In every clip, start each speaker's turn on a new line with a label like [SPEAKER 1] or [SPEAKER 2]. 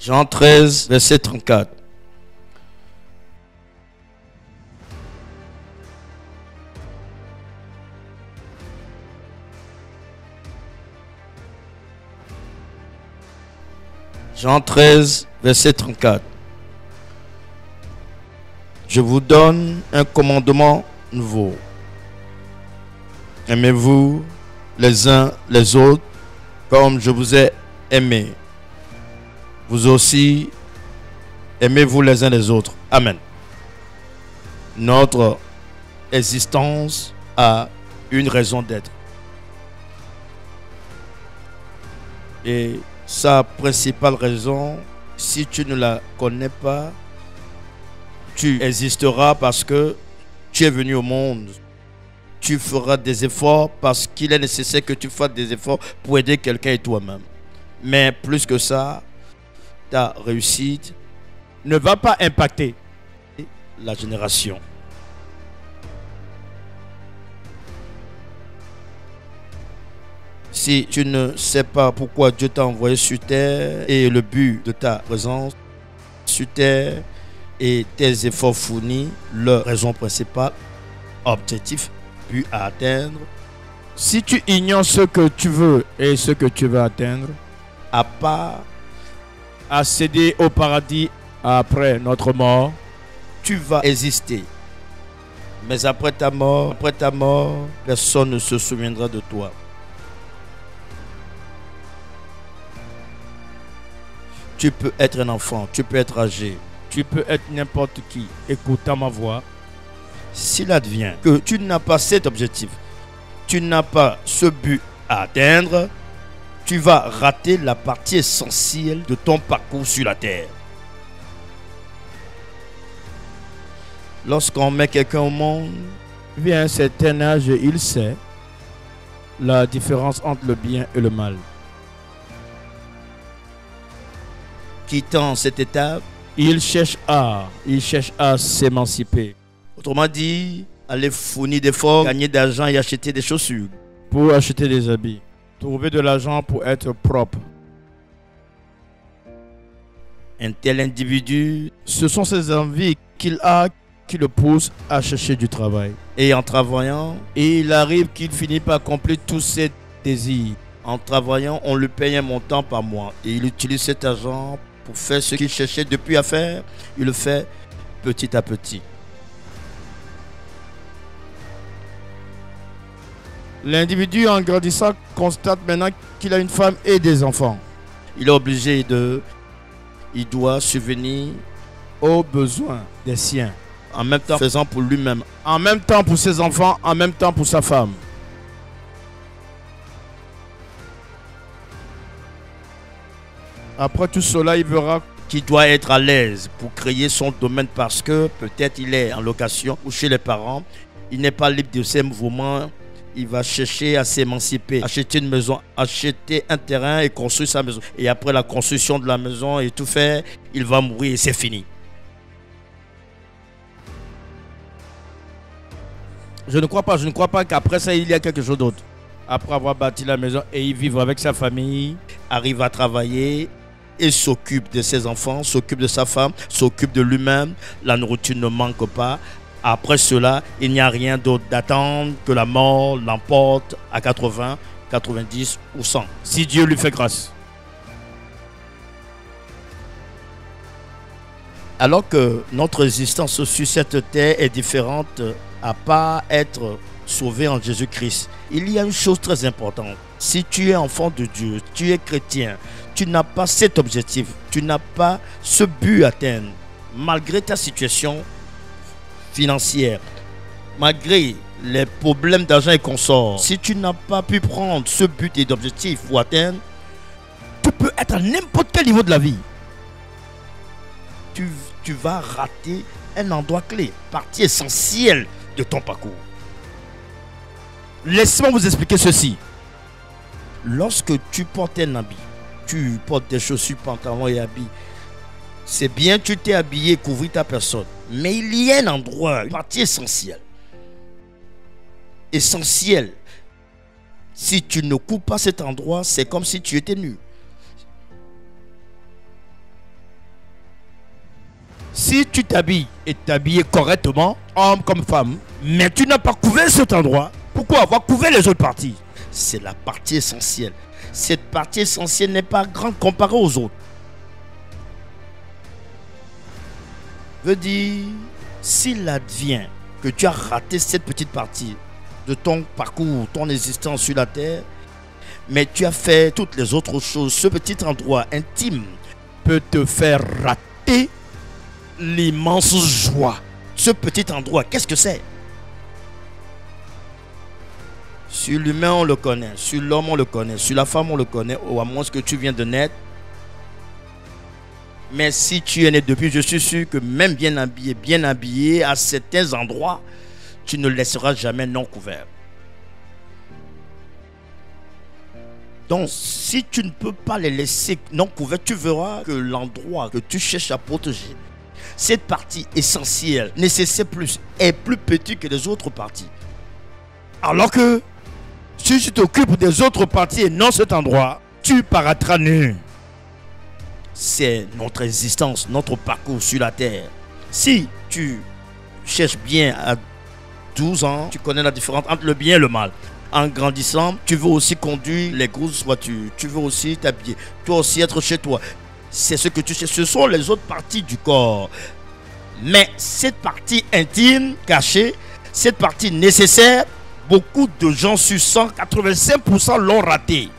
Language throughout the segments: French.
[SPEAKER 1] Jean 13, verset 34. Jean 13, verset 34. Je vous donne un commandement nouveau. Aimez-vous les uns les autres comme je vous ai aimé. Vous aussi, aimez-vous les uns les autres. Amen. Notre existence a une raison d'être. Et sa principale raison, si tu ne la connais pas, tu existeras parce que tu es venu au monde. Tu feras des efforts parce qu'il est nécessaire que tu fasses des efforts pour aider quelqu'un et toi-même. Mais plus que ça, ta réussite ne va pas impacter la génération. Si tu ne sais pas pourquoi Dieu t'a envoyé sur terre et le but de ta présence sur terre et tes efforts fournis, leur raison principale, objectif, but à atteindre. Si tu ignores ce que tu veux et ce que tu veux atteindre, à part accéder au paradis après notre mort, tu vas exister. Mais après ta mort, personne ne se souviendra de toi. Tu peux être un enfant, tu peux être âgé, tu peux être n'importe qui écoutant ma voix. S'il advient que tu n'as pas cet objectif, tu n'as pas ce but à atteindre, tu vas rater la partie essentielle de ton parcours sur la terre. Lorsqu'on met quelqu'un au monde, à un certain âge, il sait la différence entre le bien et le mal. Quittant cette étape, il cherche à s'émanciper. Autrement dit, aller fournir des efforts, gagner d'argent et acheter des chaussures. Pour acheter des habits. Trouver de l'argent pour être propre. Un tel individu, ce sont ses envies qu'il a qui le poussent à chercher du travail. Et en travaillant, il arrive qu'il finit par accomplir tous ses désirs. En travaillant, on lui paye un montant par mois. Et il utilise cet argent pour faire ce qu'il cherchait depuis à faire. Il le fait petit à petit. L'individu, en grandissant, constate maintenant qu'il a une femme et des enfants. Il est obligé il doit subvenir aux besoins des siens. En même temps faisant pour lui-même. En même temps pour ses enfants, en même temps pour sa femme. Après tout cela, il verra qu'il doit être à l'aise pour créer son domaine parce que peut-être il est en location ou chez les parents. Il n'est pas libre de ses mouvements. Il va chercher à s'émanciper, acheter une maison, acheter un terrain et construire sa maison. Et après la construction de la maison et tout faire, il va mourir et c'est fini. Je ne crois pas qu'après ça, il y a quelque chose d'autre. Après avoir bâti la maison et y vivre avec sa famille, arrive à travailler et s'occupe de ses enfants, s'occupe de sa femme, s'occupe de lui-même. La nourriture ne manque pas. Après cela, il n'y a rien d'autre d'attendre que la mort l'emporte à 80, 90 ou 100. Si Dieu lui fait grâce. Alors que notre existence sur cette terre est différente à part être sauvé en Jésus-Christ, il y a une chose très importante. Si tu es enfant de Dieu, tu es chrétien, tu n'as pas cet objectif, tu n'as pas ce but à atteindre, malgré ta situation financière, malgré les problèmes d'argent et consorts, si tu n'as pas pu prendre ce but et d'objectif ou atteindre, tu peux être à n'importe quel niveau de la vie. Tu vas rater un endroit clé, partie essentielle de ton parcours. Laissez-moi vous expliquer ceci. Lorsque tu portes un habit, tu portes des chaussures, pantalons et habits, c'est bien, tu t'es habillé, couvrir ta personne. Mais il y a un endroit, une partie essentielle. Essentielle. Si tu ne coupes pas cet endroit, c'est comme si tu étais nu.
[SPEAKER 2] Si tu t'habilles et t'habiller correctement, homme comme femme, mais tu n'as pas couvert cet endroit, pourquoi avoir couvert les autres parties?
[SPEAKER 1] C'est la partie essentielle. Cette partie essentielle n'est pas grande comparée aux autres. Veut dire, s'il advient que tu as raté cette petite partie de ton parcours, ton existence sur la terre, mais tu as fait toutes les autres choses, ce petit endroit intime
[SPEAKER 2] Peut te faire rater l'immense joie.
[SPEAKER 1] ce petit endroit, qu'est-ce que c'est? Sur l'humain, on le connaît. Sur l'homme, on le connaît. Sur la femme, on le connaît. Ou à moins que tu viens de naître. Mais si tu es né depuis, je suis sûr que même bien habillé, à certains endroits, tu ne laisseras jamais non couvert. Donc, si tu ne peux pas les laisser non couverts, tu verras que l'endroit que tu cherches à protéger, cette partie essentielle, nécessaire plus, est plus petite que les autres parties.
[SPEAKER 2] Alors que si tu t'occupes des autres parties et non cet endroit, tu paraîtras nu.
[SPEAKER 1] C'est notre existence, notre parcours sur la terre. Si tu cherches bien à 12 ans, tu connais la différence entre le bien et le mal. En grandissant, tu veux aussi conduire les grosses voitures. Tu veux aussi t'habiller. Toi aussi être chez toi. C'est ce que tu cherches. Ce sont les autres parties du corps. Mais cette partie intime, cachée, cette partie nécessaire, beaucoup de gens sur 185% l'ont raté.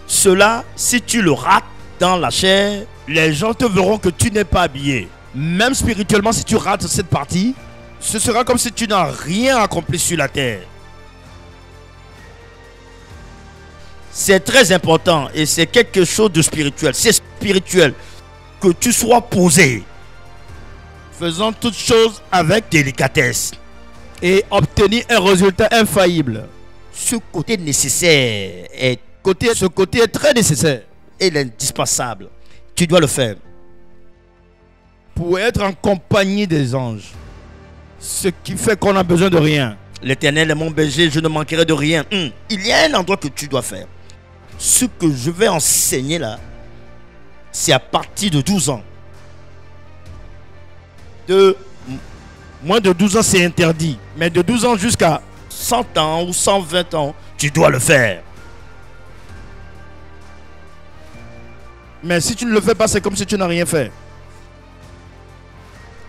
[SPEAKER 1] Cela, si tu le rates dans la chair,
[SPEAKER 2] Les gens te verront que tu n'es pas habillé. Même spirituellement, si tu rates cette partie, ce sera comme si tu n'as rien accompli sur la terre.
[SPEAKER 1] c'est très important et c'est quelque chose de spirituel. C'est spirituel que tu sois posé,
[SPEAKER 2] Faisant toutes choses avec
[SPEAKER 1] délicatesse.
[SPEAKER 2] et obtenir un résultat infaillible.
[SPEAKER 1] Ce côté nécessaire est
[SPEAKER 2] Ce côté est très nécessaire
[SPEAKER 1] indispensable. Tu dois le faire.
[SPEAKER 2] pour être en compagnie des anges. Ce qui fait qu'on a besoin de rien.
[SPEAKER 1] L'Éternel est mon berger, je ne manquerai de rien. Il y a un endroit que tu dois faire. Ce que je vais enseigner là, c'est à partir de 12 ans. De
[SPEAKER 2] Moins de 12 ans, c'est interdit. Mais de 12 ans jusqu'à
[SPEAKER 1] 100 ans ou 120 ans, tu dois le faire.
[SPEAKER 2] Mais si tu ne le fais pas, c'est comme si tu n'as rien fait.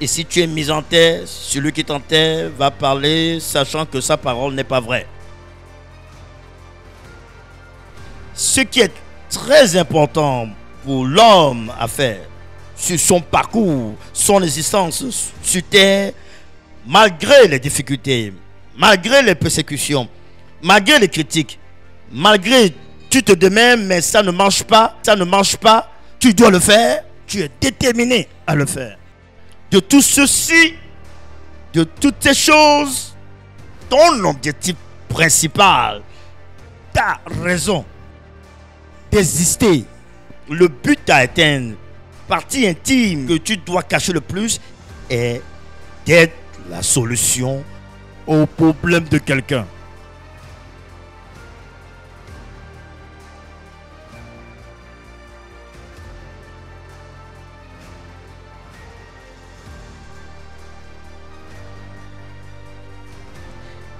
[SPEAKER 1] Et si tu es mis en terre, celui qui t'enterre va parler sachant que sa parole n'est pas vraie. Ce qui est très important pour l'homme à faire sur son parcours, son existence sur terre, malgré les difficultés, malgré les persécutions, malgré les critiques, malgré tu te demandes mais ça ne marche pas, tu dois le faire, tu es déterminé à le faire. De tout ceci, de toutes ces choses, ton objectif principal, ta raison d'exister, le but à atteindre, partie intime que tu dois cacher le plus est d'être la solution
[SPEAKER 2] Au problème de quelqu'un.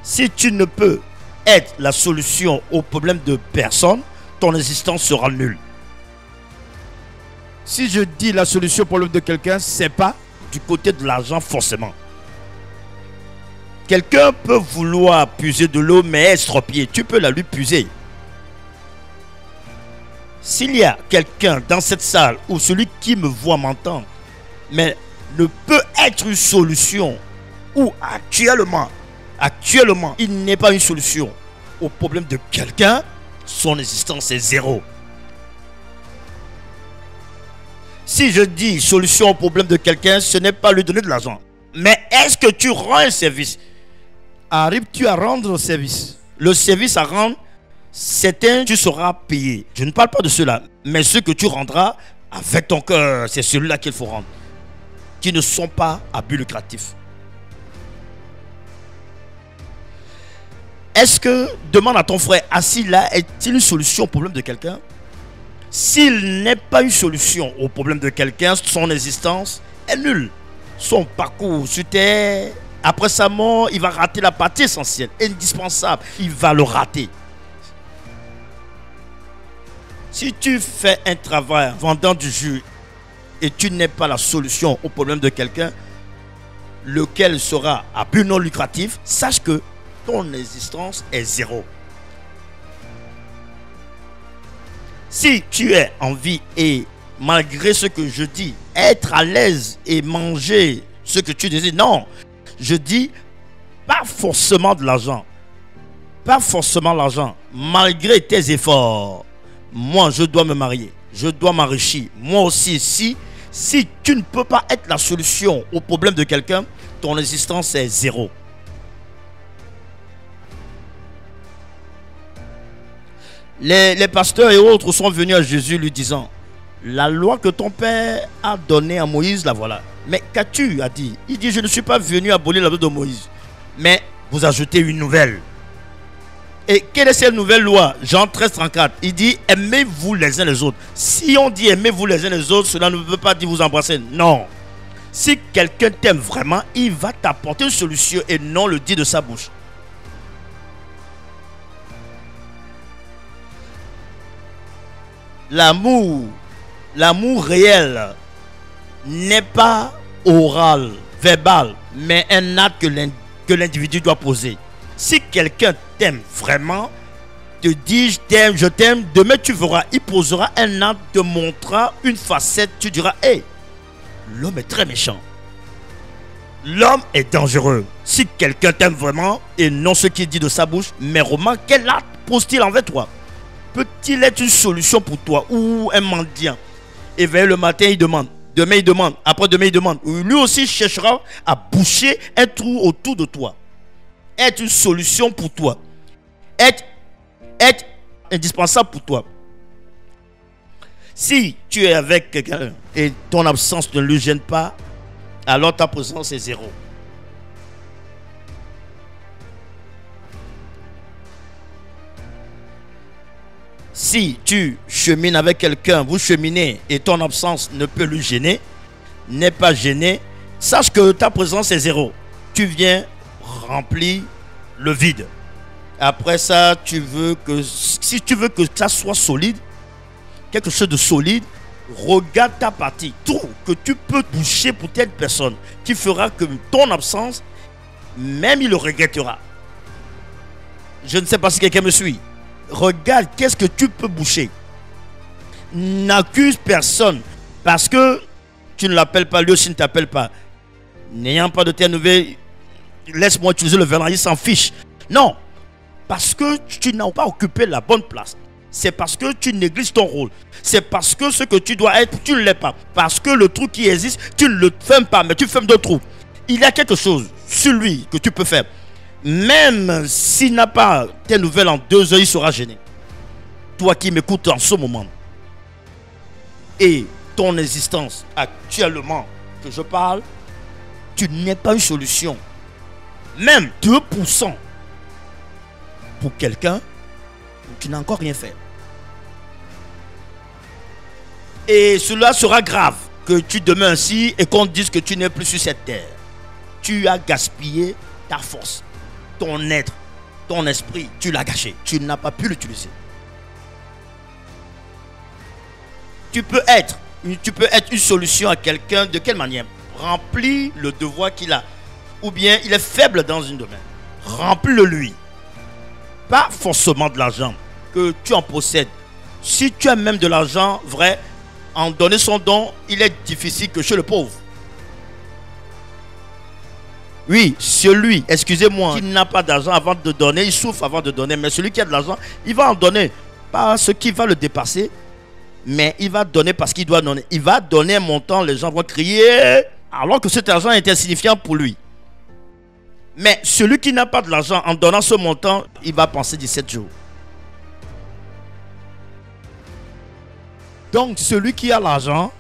[SPEAKER 1] Si tu ne peux être la solution au problème de personne, ton existence sera nulle.
[SPEAKER 2] Si je dis la solution au problème de quelqu'un, c'est pas
[SPEAKER 1] Du côté de l'argent, forcément. Quelqu'un peut vouloir puiser de l'eau, mais estropier. Tu peux la lui puiser. S'il y a quelqu'un dans cette salle ou celui qui me voit m'entend, mais ne peut être une solution, ou actuellement, il n'est pas une solution au problème de quelqu'un, son existence est zéro. Si je dis solution au problème de quelqu'un, ce n'est pas lui donner de l'argent. Mais est-ce que tu rends un service?
[SPEAKER 2] arrives-tu à rendre service?
[SPEAKER 1] Le service à rendre, certains, tu seras payé. Je ne parle pas de cela. Mais ce que tu rendras avec ton cœur, c'est celui-là qu'il faut rendre. Qui ne sont pas à but lucratif. Est-ce que, demande à ton frère, assis là, est-il une solution au problème de quelqu'un? S'il n'est pas une solution au problème de quelqu'un, son existence est nulle. Son parcours sur terre, après sa mort, il va rater la partie essentielle, indispensable. Il va le rater. Si tu fais un travail vendant du jus et tu n'es pas la solution au problème de quelqu'un, lequel sera à but non lucratif, sache que ton existence est zéro. Si tu es en vie et malgré ce que je dis, être à l'aise et manger ce que tu désires, non, je dis pas forcément de l'argent, pas forcément l'argent, malgré tes efforts. Moi, je dois me marier, je dois m'enrichir. Moi aussi, si tu ne peux pas être la solution au problème de quelqu'un, ton existence est zéro. Les pasteurs et autres sont venus à Jésus lui disant: la loi que ton père a donnée à Moïse, la voilà. Mais qu'as-tu a dit? Il dit: je ne suis pas venu abolir la loi de Moïse, mais vous ajoutez une nouvelle. Et quelle est cette nouvelle loi? Jean 13, 34. Il dit: aimez-vous les uns les autres. Si on dit aimez-vous les uns les autres, cela ne veut pas dire vous embrasser. Non. Si quelqu'un t'aime vraiment, il va t'apporter une solution et non le dire de sa bouche. L'amour réel n'est pas oral, verbal, mais un acte que l'individu doit poser. Si quelqu'un t'aime vraiment, te dit je t'aime, demain tu verras, il posera un acte, te montrera une facette, tu diras: hey, l'homme est très méchant. L'homme est dangereux. Si quelqu'un t'aime vraiment et non ce qu'il dit de sa bouche, mais remarque, quel acte pose-t-il envers toi? Peut-il être une solution pour toi? Ou un mendiant éveillé le matin, il demande, demain il demande, après-demain il demande. Lui aussi cherchera à boucher un trou autour de toi. Être une solution pour toi. Être indispensable pour toi. Si tu es avec quelqu'un et ton absence ne lui gêne pas, alors ta présence est zéro. Si tu chemines avec quelqu'un, vous cheminez et ton absence ne peut lui gêner, n'est pas gêné, sache que ta présence est zéro. Tu viens remplir le vide. Après ça, si tu veux que ça soit solide, quelque chose de solide, regarde ta partie. Tout que tu peux boucher pour telle personne qui fera que ton absence, même il le regrettera. Je ne sais pas si quelqu'un me suit. Regarde qu'est-ce que tu peux boucher. N'accuse personne parce que tu ne l'appelles pas, lui aussi ne t'appelle pas. N'ayant pas de tes nouvelles, laisse-moi utiliser le verlan, il s'en fiche. Non, parce que tu n'as pas occupé la bonne place. C'est parce que tu négliges ton rôle. C'est parce que ce que tu dois être, tu ne l'es pas. Parce que le trou qui existe, tu ne le fermes pas, mais tu fermes d'autres trous. Il y a quelque chose sur lui que tu peux faire. Même s'il n'a pas tes nouvelles en 2 heures, il sera gêné. Toi qui m'écoutes en ce moment. Et ton existence actuellement que je parle, tu n'es pas une solution. Même 2% pour quelqu'un, tu n'as encore rien fait. Et cela sera grave que tu demeures ainsi et qu'on dise que tu n'es plus sur cette terre. Tu as gaspillé ta force. Ton être, ton esprit, tu l'as gâché. Tu n'as pas pu l'utiliser. Tu peux être une solution à quelqu'un de quelle manière? Remplis le devoir qu'il a. Ou bien il est faible dans une domaine. Remplis-le lui. Pas forcément de l'argent que tu en possèdes. Si tu as même de l'argent vrai, en donner son don, il est difficile que chez le pauvre. Oui, celui, excusez-moi, qui n'a pas d'argent avant de donner, il souffre avant de donner. Mais celui qui a de l'argent, il va en donner. Pas ce qui va le dépasser, mais il va donner parce qu'il doit donner. Il va donner un montant, les gens vont crier, alors que cet argent est insignifiant pour lui. Mais celui qui n'a pas de l'argent, en donnant ce montant, il va penser 17 jours. Donc, celui qui a l'argent,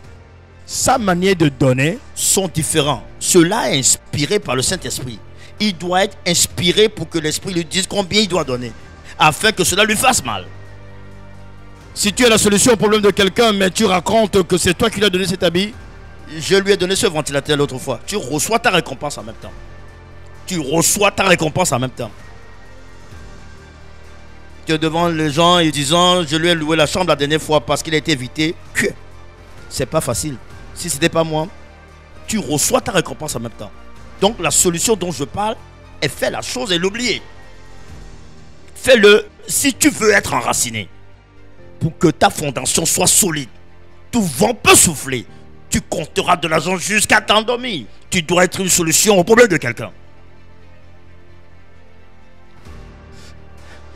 [SPEAKER 1] sa manière de donner sont différents. Cela est inspiré par le Saint-Esprit. il doit être inspiré pour que l'esprit lui dise combien il doit donner, afin que cela lui fasse mal.
[SPEAKER 2] Si tu es la solution au problème de quelqu'un, mais tu racontes que c'est toi qui lui as donné cet habit.
[SPEAKER 1] Je lui ai donné ce ventilateur l'autre fois. Tu reçois ta récompense en même temps. Tu reçois ta récompense en même temps. Tu es devant les gens et disant je lui ai loué la chambre la dernière fois parce qu'il a été évité. C'est pas facile. Si ce n'était pas moi, tu reçois ta récompense en même temps. Donc la solution dont je parle est faire la chose et l'oublier. Fais-le si tu veux être enraciné. Pour que ta fondation soit solide. Tout vent peut souffler. Tu compteras de l'argent jusqu'à t'endormir. Tu dois être une solution au problème de quelqu'un.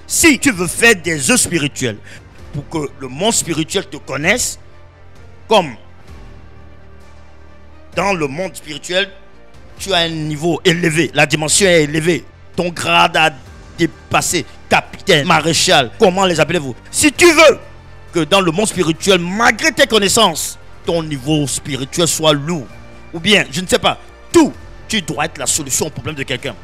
[SPEAKER 1] Si tu veux faire des œuvres spirituels pour que le monde spirituel te connaisse, comme dans le monde spirituel, tu as un niveau élevé, la dimension est élevée, ton grade a dépassé, capitaine, maréchal, comment les appelez-vous? Si tu veux que dans le monde spirituel, malgré tes connaissances, ton niveau spirituel soit lourd, ou bien, je ne sais pas, tout, tu dois être la solution au problème de quelqu'un.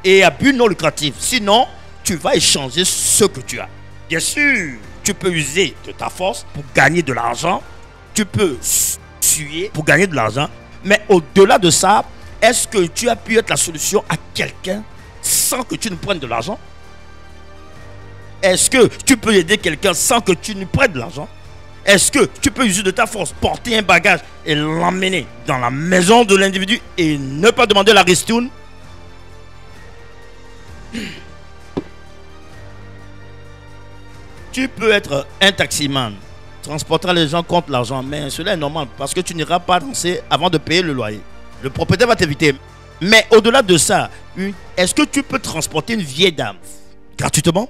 [SPEAKER 1] Et à but non lucratif, sinon, tu vas échanger ce que tu as. Bien sûr, tu peux user de ta force pour gagner de l'argent, tu peux suer pour gagner de l'argent, mais au-delà de ça, est-ce que tu as pu être la solution à quelqu'un sans que tu ne prennes de l'argent? Est-ce que tu peux aider quelqu'un sans que tu ne prennes de l'argent? Est-ce que tu peux user de ta force, porter un bagage et l'emmener dans la maison de l'individu et ne pas demander la ristourne? Tu peux être un taximan, transporter les gens contre l'argent, mais cela est normal parce que tu n'iras pas danser avant de payer le loyer. Le propriétaire va t'éviter. Mais au-delà de ça, est-ce que tu peux transporter une vieille dame gratuitement?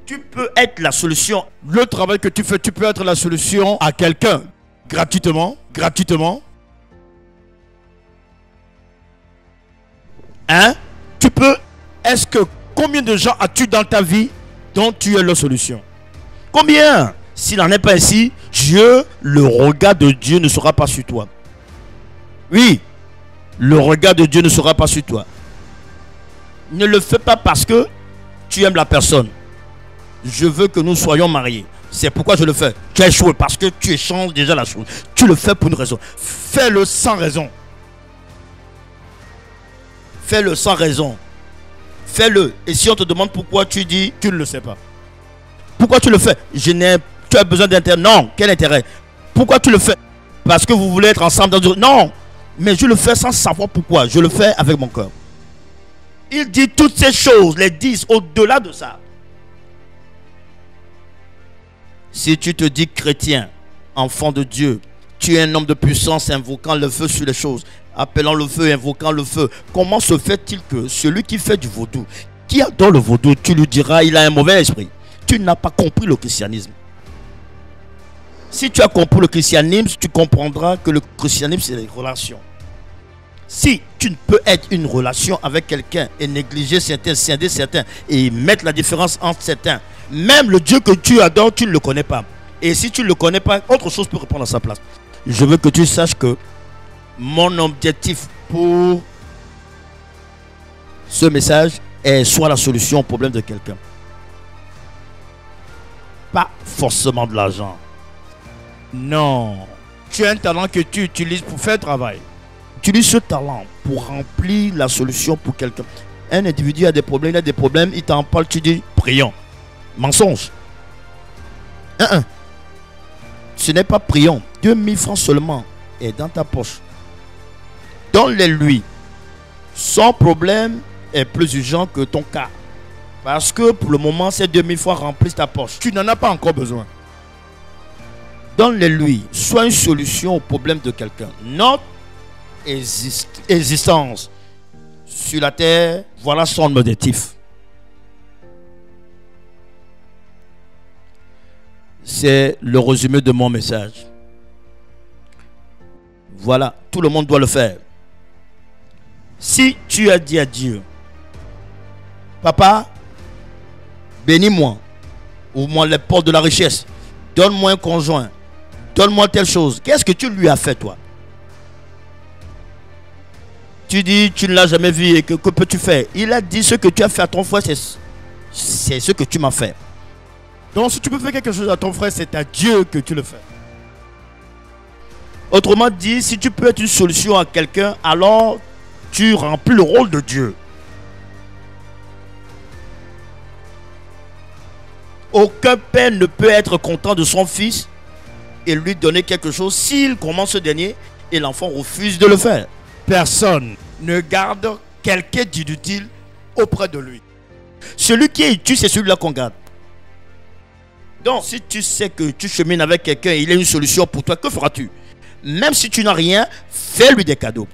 [SPEAKER 1] Tu peux être la solution.
[SPEAKER 2] Le travail que tu fais, tu peux être la solution à quelqu'un gratuitement.
[SPEAKER 1] Hein?
[SPEAKER 2] Tu peux. Est-ce que combien de gens as-tu dans ta vie dont tu es la solution?
[SPEAKER 1] Combien? S'il n'en est pas ainsi, le regard de Dieu ne sera pas sur toi. Oui, le regard de Dieu ne sera pas sur toi. Ne le fais pas parce que tu aimes la personne. Je veux que nous soyons mariés. C'est pourquoi je le fais. Tu as échoué parce que tu échanges déjà la chose. Tu le fais pour une raison.
[SPEAKER 2] Fais-le sans raison.
[SPEAKER 1] Fais-le sans raison. Fais-le. Et si on te demande pourquoi, tu dis
[SPEAKER 2] tu ne le sais pas.
[SPEAKER 1] Pourquoi tu le fais? Tu as besoin d'intérêt. Non, quel intérêt? Pourquoi tu le fais? Parce que vous voulez être ensemble dans... Non, mais je le fais sans savoir pourquoi. Je le fais avec mon cœur. Il dit toutes ces choses, les 10 au-delà de ça. Si tu te dis chrétien, enfant de Dieu, tu es un homme de puissance invoquant le feu sur les choses, appelant le feu, invoquant le feu. Comment se fait-il que celui qui fait du vaudou, qui adore le vaudou, tu lui diras il a un mauvais esprit? Tu n'as pas compris le christianisme. Si tu as compris le christianisme, tu comprendras que le christianisme c'est les relations. Si tu ne peux être une relation avec quelqu'un et négliger certains, scinder certains et mettre la différence entre certains, même le Dieu que tu adores, tu ne le connais pas. Et si tu ne le connais pas, autre chose peut reprendre à sa place. Je veux que tu saches que mon objectif pour ce message est soit la solution au problème de quelqu'un. Pas forcément de l'argent.
[SPEAKER 2] Non. Tu as un talent que tu utilises pour faire le travail.
[SPEAKER 1] Utilise ce talent pour remplir la solution pour quelqu'un. Un individu a des problèmes, il t'en parle, tu dis prions. Mensonge. Ce n'est pas prions. 2000 francs seulement est dans ta poche. Donne-les lui. Son problème est plus urgent que ton cas. Parce que pour le moment, ces 2000 francs remplissent ta poche.
[SPEAKER 2] Tu n'en as pas encore besoin.
[SPEAKER 1] Donne-les lui. Sois une solution au problème de quelqu'un. Notre existence sur la terre, voilà son objectif. C'est le résumé de mon message. Voilà, tout le monde doit le faire. Si tu as dit à Dieu, Papa, bénis-moi, ouvre-moi les portes de la richesse, donne-moi un conjoint, donne-moi telle chose. Qu'est-ce que tu lui as fait, toi? Tu dis, tu ne l'as jamais vu et que peux-tu faire? Il a dit, ce que tu as fait à ton frère, c'est ce que tu m'as fait.
[SPEAKER 2] Donc si tu peux faire quelque chose à ton frère, c'est à Dieu que tu le fais.
[SPEAKER 1] Autrement dit, si tu peux être une solution à quelqu'un, alors tu remplis le rôle de Dieu. Aucun père ne peut être content de son fils et lui donner quelque chose s'il commence ce dernier et l'enfant refuse de le faire.
[SPEAKER 2] Personne ne garde quelqu'un d'inutile auprès de lui.
[SPEAKER 1] Celui qui est utile, c'est celui-là qu'on garde. Donc, si tu sais que tu chemines avec quelqu'un et il a une solution pour toi, que feras-tu? Même si tu n'as rien, fais-lui des cadeaux.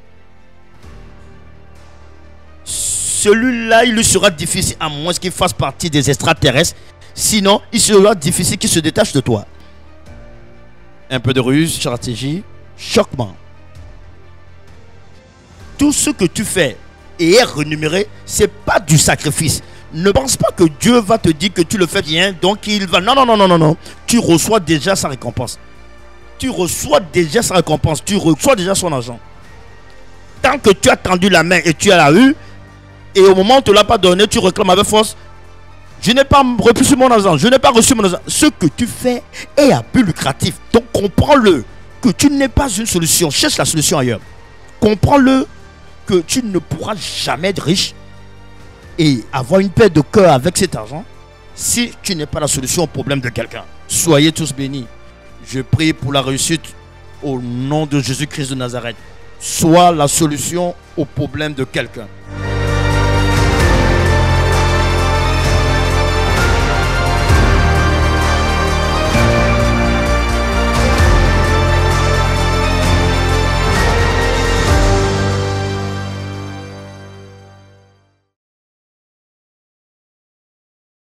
[SPEAKER 1] Celui-là, il lui sera difficile, à moins qu'il fasse partie des extraterrestres. Sinon, il sera difficile qu'il se détache de toi. Un peu de ruse, stratégie, choquement. Tout ce que tu fais et est rémunéré, ce n'est pas du sacrifice. Ne pense pas que Dieu va te dire que tu le fais bien, donc il va... Non, non, non, non, non, non. Tu reçois déjà sa récompense. Tu reçois déjà sa récompense. Tu reçois déjà son argent. Tant que tu as tendu la main et tu as eu, et au moment où tu ne l'as pas donné, tu réclames avec force. Je n'ai pas reçu mon argent. Je n'ai pas reçu mon argent. Ce que tu fais est à but lucratif. Donc comprends-le que tu n'es pas une solution. Cherche la solution ailleurs. Comprends-le que tu ne pourras jamais être riche et avoir une paix de cœur avec cet argent si tu n'es pas la solution au problème de quelqu'un. Soyez tous bénis. Je prie pour la réussite au nom de Jésus-Christ de Nazareth. Sois la solution au problème de quelqu'un.